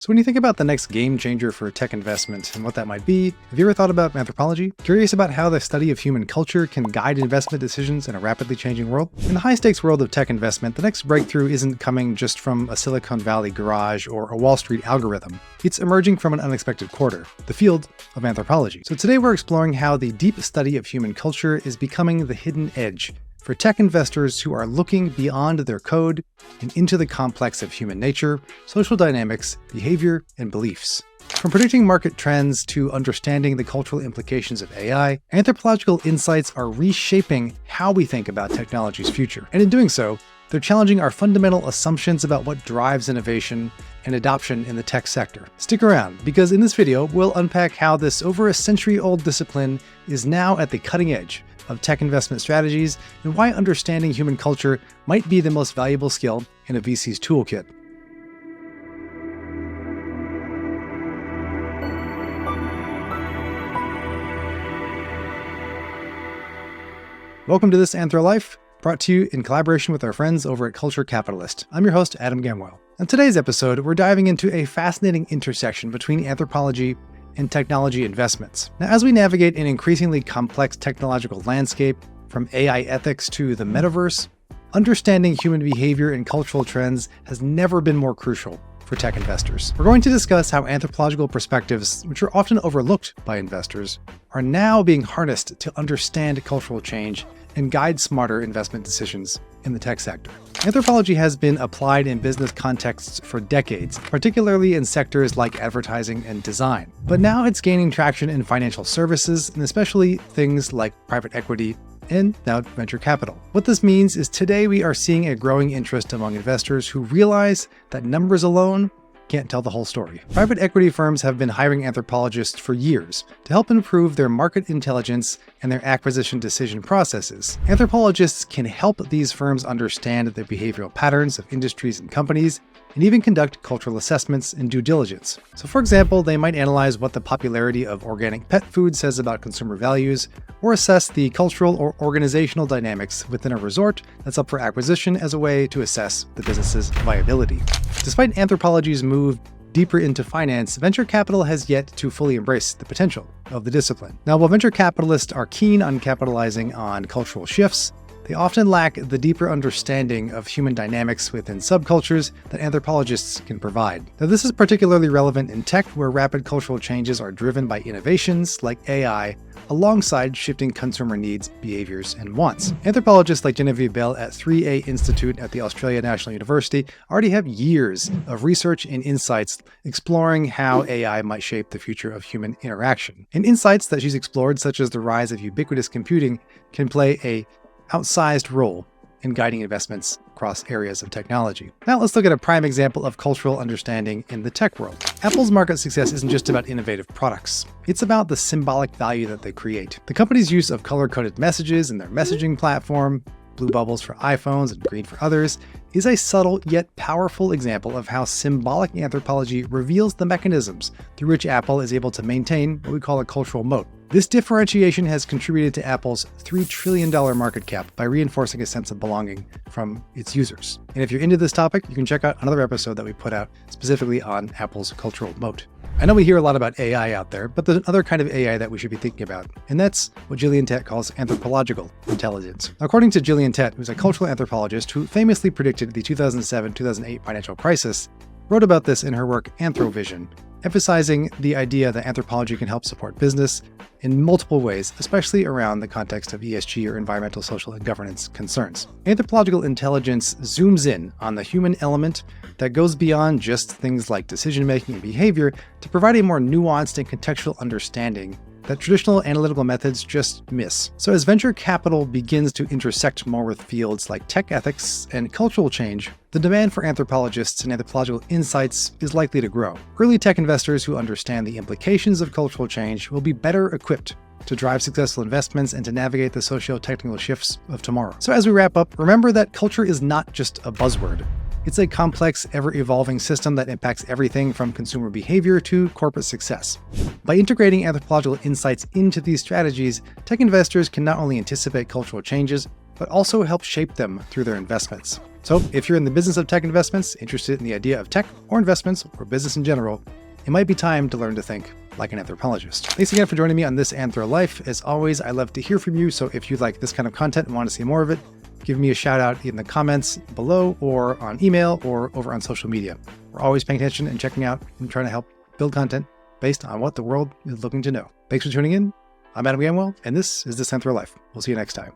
So when you think about the next game changer for tech investment and what that might be, have you ever thought about anthropology? Curious about how the study of human culture can guide investment decisions in a rapidly changing world? In the high-stakes world of tech investment, the next breakthrough isn't coming just from a Silicon Valley garage or a Wall Street algorithm. It's emerging from an unexpected quarter, the field of anthropology. So today we're exploring how the deep study of human culture is becoming the hidden edge for tech investors who are looking beyond their code and into the complex of human nature, social dynamics, behavior, and beliefs. From predicting market trends to understanding the cultural implications of AI, anthropological insights are reshaping how we think about technology's future. And in doing so, they're challenging our fundamental assumptions about what drives innovation and adoption in the tech sector. Stick around, because in this video, we'll unpack how this over a century-old discipline is now at the cutting edge of tech investment strategies, and why understanding human culture might be the most valuable skill in a VC's toolkit. Welcome to This Anthro Life, brought to you in collaboration with our friends over at Culture Capitalist. I'm your host, Adam Gamwell. On today's episode, we're diving into a fascinating intersection between anthropology and technology investments. Now, as we navigate an increasingly complex technological landscape, from AI ethics to the metaverse, understanding human behavior and cultural trends has never been more crucial for tech investors. We're going to discuss how anthropological perspectives, which are often overlooked by investors, are now being harnessed to understand cultural change and guide smarter investment decisions in the tech sector. Anthropology has been applied in business contexts for decades, particularly in sectors like advertising and design. But now it's gaining traction in financial services, and especially things like private equity and now venture capital. What this means is today we are seeing a growing interest among investors who realize that numbers alone can't tell the whole story. Private equity firms have been hiring anthropologists for years to help improve their market intelligence and their acquisition decision processes. Anthropologists can help these firms understand the behavioral patterns of industries and companies, and even conduct cultural assessments and due diligence. So for example, they might analyze what the popularity of organic pet food says about consumer values, or assess the cultural or organizational dynamics within a resort that's up for acquisition as a way to assess the business's viability. Despite anthropology's move deeper into finance, venture capital has yet to fully embrace the potential of the discipline. Now, while venture capitalists are keen on capitalizing on cultural shifts, they often lack the deeper understanding of human dynamics within subcultures that anthropologists can provide. Now, this is particularly relevant in tech, where rapid cultural changes are driven by innovations like AI, alongside shifting consumer needs, behaviors, and wants. Anthropologists like Genevieve Bell at 3A Institute at the Australia National University already have years of research and insights exploring how AI might shape the future of human interaction. And insights that she's explored, such as the rise of ubiquitous computing, can play a outsized role in guiding investments across areas of technology. Now let's look at a prime example of cultural understanding in the tech world. Apple's market success isn't just about innovative products. It's about the symbolic value that they create. The company's use of color-coded messages in their messaging platform, blue bubbles for iPhones and green for others, is a subtle yet powerful example of how symbolic anthropology reveals the mechanisms through which Apple is able to maintain what we call a cultural moat. This differentiation has contributed to Apple's $3 trillion market cap by reinforcing a sense of belonging from its users. And if you're into this topic, you can check out another episode that we put out specifically on Apple's cultural moat. I know we hear a lot about AI out there, but there's another kind of AI that we should be thinking about, and that's what Gillian Tett calls anthropological intelligence. According to Gillian Tett, who's a cultural anthropologist who famously predicted the 2007-2008 financial crisis, wrote about this in her work Anthrovision, emphasizing the idea that anthropology can help support business in multiple ways, especially around the context of ESG or environmental, social, and governance concerns. Anthropological intelligence zooms in on the human element that goes beyond just things like decision-making and behavior to provide a more nuanced and contextual understanding that traditional analytical methods just miss. So as venture capital begins to intersect more with fields like tech ethics and cultural change, the demand for anthropologists and anthropological insights is likely to grow. Early tech investors who understand the implications of cultural change will be better equipped to drive successful investments and to navigate the socio-technical shifts of tomorrow. So as we wrap up, remember that culture is not just a buzzword. It's a complex, ever-evolving system that impacts everything from consumer behavior to corporate success. By integrating anthropological insights into these strategies, tech investors can not only anticipate cultural changes, but also help shape them through their investments. So if you're in the business of tech investments, interested in the idea of tech or investments or business in general, it might be time to learn to think like an anthropologist. Thanks again for joining me on This Anthro Life. As always, I love to hear from you, so if you like this kind of content and want to see more of it, give me a shout out in the comments below or on email or over on social media. We're always paying attention and checking out and trying to help build content based on what the world is looking to know. Thanks for tuning in. I'm Adam Gamwell, and this is This Anthro Life. We'll see you next time.